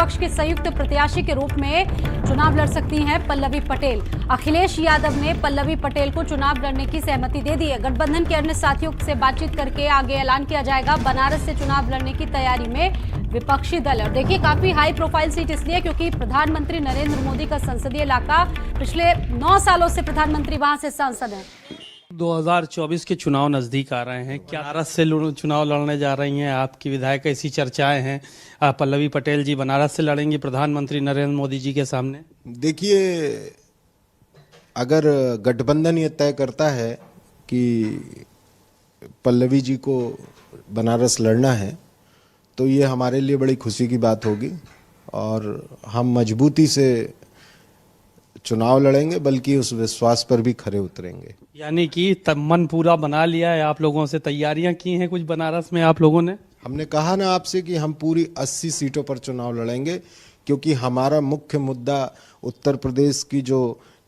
विपक्ष के संयुक्त प्रत्याशी के रूप में चुनाव लड़ सकती हैं पल्लवी पटेल। अखिलेश यादव ने पल्लवी पटेल को चुनाव लड़ने की सहमति दे दी है। गठबंधन के अन्य साथियों से बातचीत करके आगे ऐलान किया जाएगा। बनारस से चुनाव लड़ने की तैयारी में विपक्षी दल। और देखिए, काफी हाई प्रोफाइल सीट इसलिए क्योंकि प्रधानमंत्री नरेंद्र मोदी का संसदीय इलाका, पिछले 9 सालों से प्रधानमंत्री वहां से सांसद हैं। 2024 के चुनाव नजदीक आ रहे हैं, क्या बनारस से चुनाव लड़ने जा रही हैं? आपकी विधायक, ऐसी चर्चाएं हैं। पल्लवी पटेल जी बनारस से लड़ेंगी प्रधानमंत्री नरेंद्र मोदी जी के सामने। देखिए, अगर गठबंधन ये तय करता है कि पल्लवी जी को बनारस लड़ना है तो ये हमारे लिए बड़ी खुशी की बात होगी और हम मजबूती से चुनाव लड़ेंगे, बल्कि उस विश्वास पर भी खरे उतरेंगे। यानी कि तब मन पूरा बना लिया है आप लोगों से, तैयारियां की हैं कुछ बनारस में आप लोगों ने? हमने कहा ना आपसे कि हम पूरी 80 सीटों पर चुनाव लड़ेंगे, क्योंकि हमारा मुख्य मुद्दा उत्तर प्रदेश की जो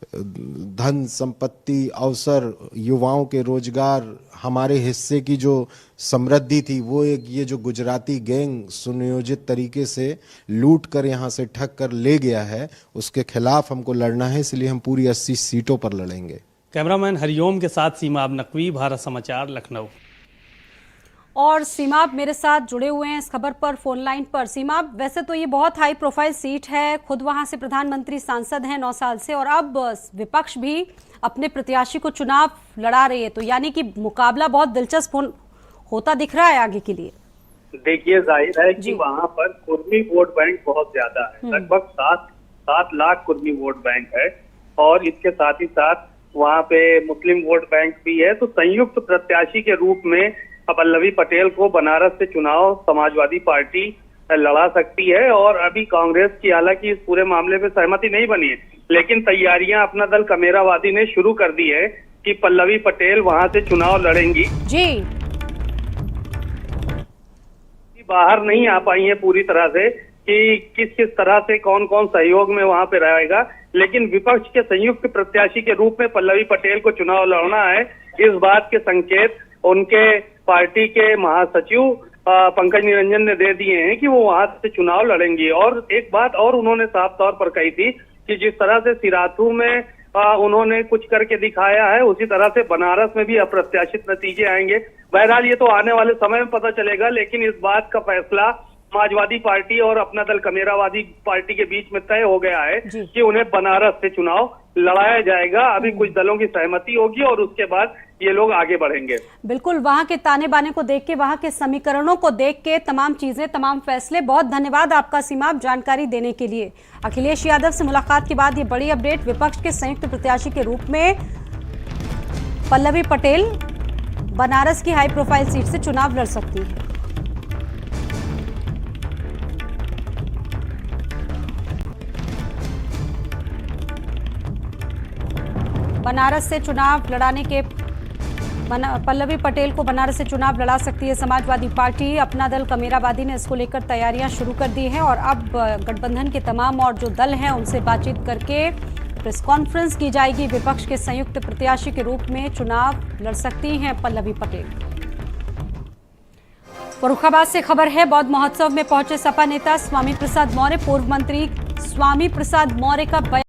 धन संपत्ति, अवसर, युवाओं के रोजगार, हमारे हिस्से की जो समृद्धि थी, वो एक ये जो गुजराती गैंग सुनियोजित तरीके से लूट कर यहाँ से ठग कर ले गया है, उसके खिलाफ हमको लड़ना है। इसलिए हम पूरी 80 सीटों पर लड़ेंगे। कैमरामैन हरिओम के साथ सीमाब नकवी, भारत समाचार, लखनऊ। और सीमाब मेरे साथ जुड़े हुए हैं इस खबर पर फोन लाइन पर। सीमाब, वैसे तो ये बहुत हाई प्रोफाइल सीट है, खुद वहां से प्रधानमंत्री सांसद हैं 9 साल से, और अब विपक्ष भी अपने प्रत्याशी को चुनाव लड़ा रही है, तो यानी कि मुकाबला बहुत दिलचस्प होता दिख रहा है आगे के लिए। देखिए, जाहिर है कि वहाँ पर कुर्मी वोट बैंक बहुत ज्यादा है, लगभग 7 लाख कुर्मी वोट बैंक है, और इसके साथ ही साथ वहाँ पे मुस्लिम वोट बैंक भी है। तो संयुक्त प्रत्याशी के रूप में पल्लवी पटेल को बनारस से चुनाव समाजवादी पार्टी लड़ा सकती है, और अभी कांग्रेस की हालांकि इस पूरे मामले में सहमति नहीं बनी है, लेकिन तैयारियां अपना दल कमेरावादी ने शुरू कर दी है कि पल्लवी पटेल वहां से चुनाव लड़ेंगी। जी, बाहर नहीं आ पाई है पूरी तरह से कि किस किस तरह से कौन कौन सहयोग में वहां पे रहेगा, लेकिन विपक्ष के संयुक्त प्रत्याशी के रूप में पल्लवी पटेल को चुनाव लड़ना है, इस बात के संकेत उनके पार्टी के महासचिव पंकज निरंजन ने दे दिए हैं कि वो वहां से चुनाव लड़ेंगी। और एक बात और उन्होंने साफ तौर पर कही थी कि जिस तरह से सिराथू में उन्होंने कुछ करके दिखाया है, उसी तरह से बनारस में भी अप्रत्याशित नतीजे आएंगे। बहरहाल ये तो आने वाले समय में पता चलेगा, लेकिन इस बात का फैसला समाजवादी पार्टी और अपना दल कमेरावादी पार्टी के बीच में तय हो गया है कि उन्हें बनारस से चुनाव लड़ाया जाएगा। अभी कुछ दलों की सहमति होगी और उसके बाद ये लोग आगे बढ़ेंगे। बिल्कुल, वहां के ताने बाने को देख के, वहां के समीकरणों को देख के तमाम चीजें, तमाम फैसले। बहुत धन्यवाद आपका सीमाब, जानकारी देने के लिए। अखिलेश यादव से मुलाकात के बाद ये बड़ी अपडेट। विपक्ष के संयुक्त प्रत्याशी के रूप में पल्लवी पटेल बनारस की हाई प्रोफाइल सीट से चुनाव लड़ सकती है। बनारस से चुनाव लड़ाने के पल्लवी पटेल को बनारस से चुनाव लड़ा सकती है समाजवादी पार्टी। अपना दल कमेरावादी ने इसको लेकर तैयारियां शुरू कर दी हैं, और अब गठबंधन के तमाम और जो दल हैं उनसे बातचीत करके प्रेस कॉन्फ्रेंस की जाएगी। विपक्ष के संयुक्त प्रत्याशी के रूप में चुनाव लड़ सकती हैं पल्लवी पटेल। फर्रुखाबाद से खबर है, बौद्ध महोत्सव में पहुंचे सपा नेता स्वामी प्रसाद मौर्य। पूर्व मंत्री स्वामी प्रसाद मौर्य का